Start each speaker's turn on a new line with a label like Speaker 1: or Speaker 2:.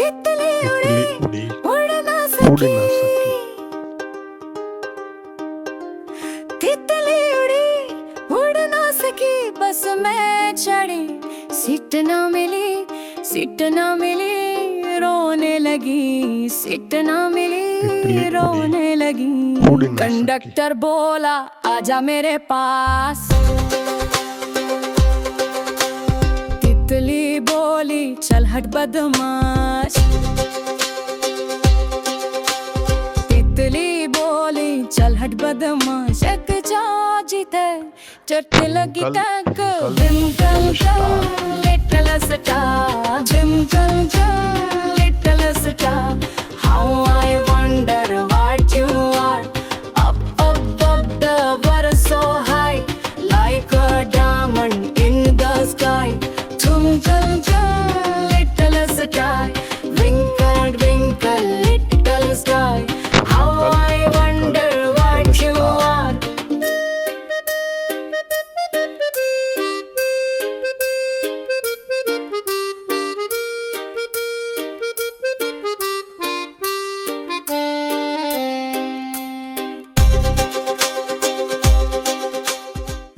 Speaker 1: तितली
Speaker 2: तितली
Speaker 1: उड़ी
Speaker 2: उड़ी
Speaker 1: उड़ ना
Speaker 2: उड़
Speaker 1: सकी,
Speaker 2: ना सकी,
Speaker 1: तितली उड़ी उड़ ना सकी, बस मैं चढ़ी सीट ना मिली, सीट ना मिली, रोने लगी, सीट ना
Speaker 2: तितली
Speaker 1: मिली,
Speaker 2: उड़ी
Speaker 1: रोने
Speaker 2: उड़
Speaker 1: लगी।
Speaker 2: ना सकी।
Speaker 1: कंडक्टर बोला आजा मेरे पास, तितली बोली चल हट बदमाश, तितली बोली चल हट बदमाश, एक जा जीते चट लगी tank,
Speaker 2: Twinkle,
Speaker 1: twinkle
Speaker 2: little star,
Speaker 1: little star, twinkle